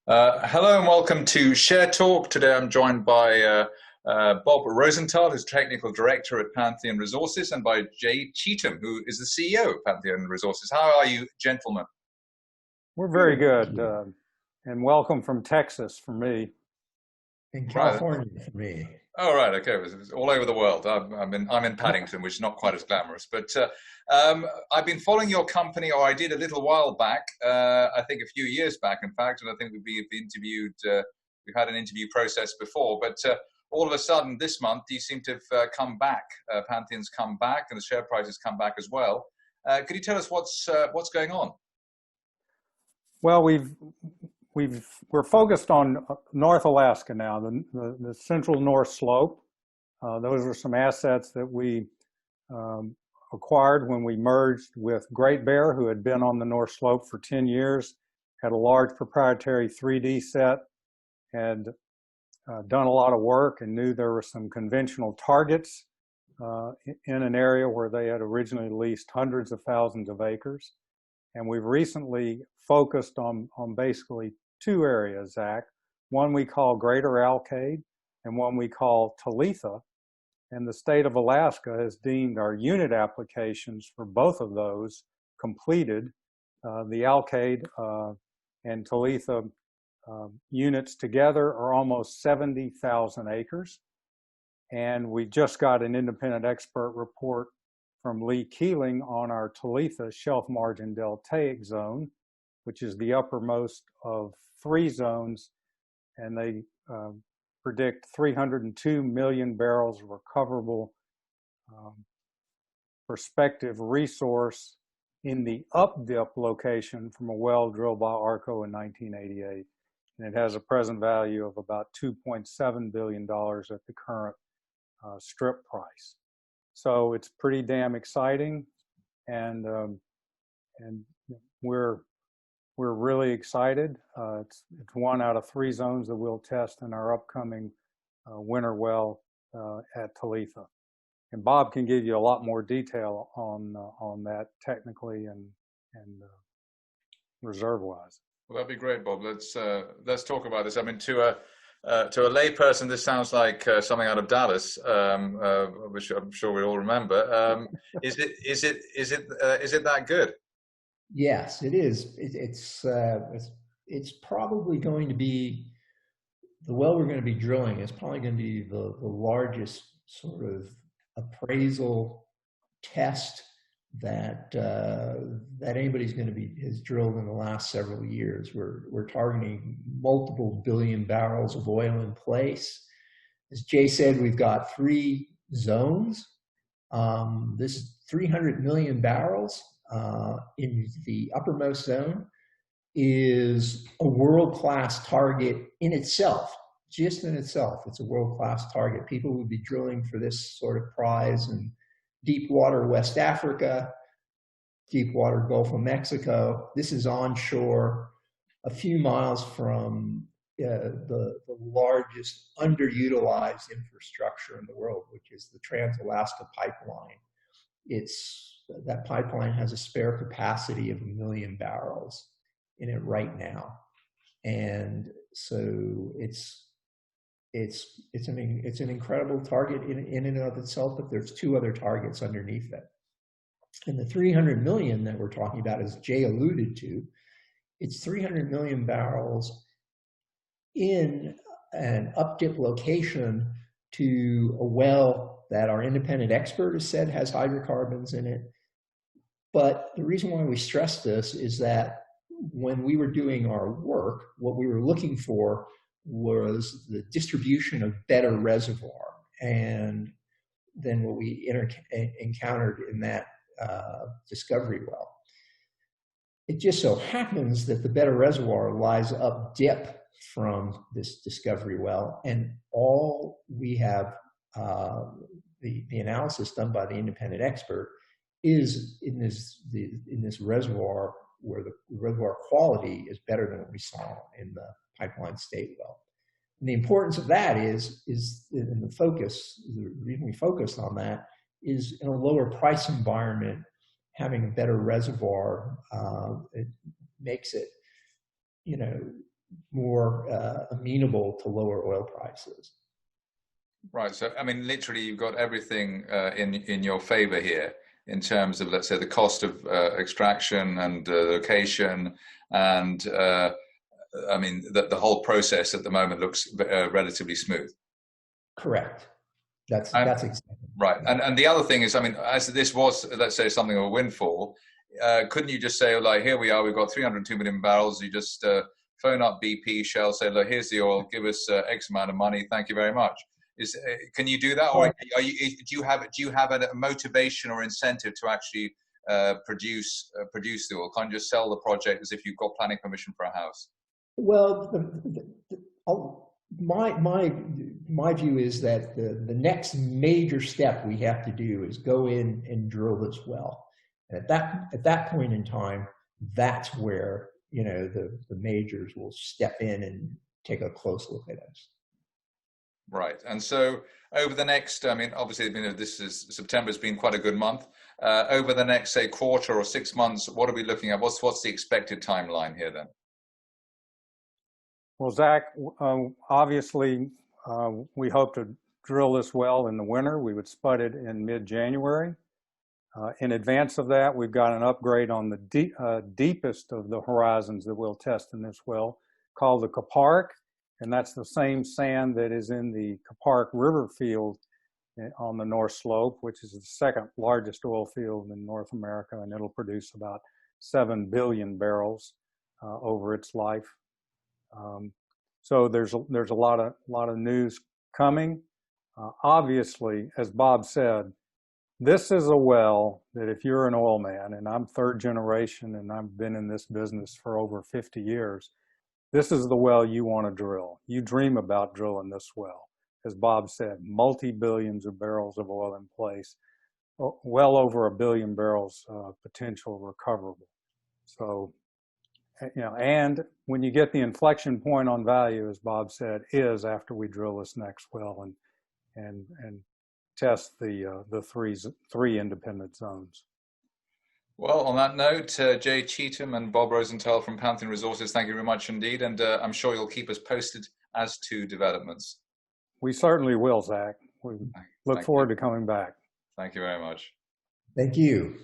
Hello and welcome to Share Talk. Today I'm joined by Bob Rosenthal, who's Technical Director at Pantheon Resources, and by Cheetham, who is the CEO of Pantheon Resources. How are you, gentlemen? We're very good, and welcome from Texas for me. In California for me. Oh, right, okay. It's all over the world. I'm in Paddington, which is not quite as glamorous. But I've been following your company, or I did a little while back, I think a few years back, in fact, and I think we've had an interview process before, but all of a sudden this month you seem to have come back. Pantheon's come back, and the share price has come back as well. Could you tell us what's going on? Well, we're focused on North Alaska now, the central North Slope. Those are some assets that we acquired when we merged with Great Bear, who had been on the North Slope for 10 years, had a large proprietary 3D set, had done a lot of work and knew there were some conventional targets in an area where they had originally leased hundreds of thousands of acres. And we've recently focused on basically two areas, Zach. One we call Greater Alkade and one we call Talitha. And the state of Alaska has deemed our unit applications for both of those completed. The Alkade and Talitha units together are almost 70,000 acres. And we just got an independent expert report from Lee Keeling on our Talitha shelf margin deltaic zone, which is the uppermost of three zones, and they predict 302 million barrels of recoverable prospective resource in the up-dip location from a well drilled by ARCO in 1988. And it has a present value of about $2.7 billion at the current strip price. So it's pretty damn exciting, and we're really excited. It's one out of three zones that we'll test in our upcoming winter well at Talitha. And Bob can give you a lot more detail on that technically and reserve-wise. Well, that'd be great, Bob. Let's talk about this. I mean, to a layperson, this sounds like something out of Dallas, which I'm sure we all remember. Is it that good? Yes, it is. It's probably going to be, the well we're going to be drilling is probably going to be the largest sort of appraisal test that anybody's going to has drilled in the last several years. We're targeting multiple billion barrels of oil in place. As Jay said, we've got three zones. This 300 million barrels in the uppermost zone is a world-class target in itself. Just in itself, it's a world-class target. People would be drilling for this sort of prize in deep water West Africa, deep water Gulf of Mexico. This is onshore, a few miles from the largest underutilized infrastructure in the world, which is the Trans-Alaska Pipeline. That pipeline has a spare capacity of 1 million barrels in it right now, and so it's an incredible target in and of itself. But there's two other targets underneath it, and the 300 million that we're talking about, as Jay alluded to, it's 300 million barrels in an up-dip location to a well that our independent expert has said has hydrocarbons in it. But the reason why we stress this is that when we were doing our work, what we were looking for was the distribution of better reservoir. And then what we encountered in that discovery well. It just so happens that the better reservoir lies up dip from this discovery well, and all we have, the analysis done by the independent expert, is in this reservoir where the reservoir quality is better than what we saw in the Pipeline State well. And the importance of that is in the focus. The reason we focused on that is in a lower price environment, having a better reservoir, it makes it, more amenable to lower oil prices. Right. So, I mean, literally, you've got everything in your favor here in terms of, let's say, the cost of extraction and location, and I mean, the whole process at the moment looks relatively smooth. Correct. That's exactly right. And the other thing is, I mean, as this was, let's say, something of a windfall, couldn't you just say, like, here we are, we've got 302 million barrels. You just phone up BP, Shell, say, look, here's the oil, give us X amount of money, thank you very much. Can you do that, or do you have a motivation or incentive to actually produce the oil? Can't you just sell the project as if you've got planning permission for a house? Well, my view is that the next major step we have to do is go in and drill this well. And at that point in time, that's where the majors will step in and take a close look at us. Right. And so over the next, I mean, obviously, September's been quite a good month. Over the next, say, quarter or 6 months, what are we looking at? What's the expected timeline here then? Well, Zach, obviously, we hope to drill this well in the winter. We would spud it in mid-January. In advance of that, we've got an upgrade on the deepest of the horizons that we'll test in this well, called the Kuparuk. And that's the same sand that is in the Kuparuk River field on the North Slope, which is the second largest oil field in North America, and it'll produce about 7 billion barrels over its life. So there's a lot of news coming. Obviously, as Bob said, this is a well that if you're an oil man, and I'm third generation and I've been in this business for over 50 years, this is the well you want to drill. You dream about drilling this well. As Bob said, multi-billions of barrels of oil in place, well over 1 billion barrels potential recoverable. So, and when you get the inflection point on value, as Bob said, is after we drill this next well and test the three independent zones. Well, on that note, Jay Cheetham and Bob Rosenthal from Pantheon Resources, thank you very much indeed. And I'm sure you'll keep us posted as to developments. We certainly will, Zach. We look forward to coming back. Thank you very much. Thank you.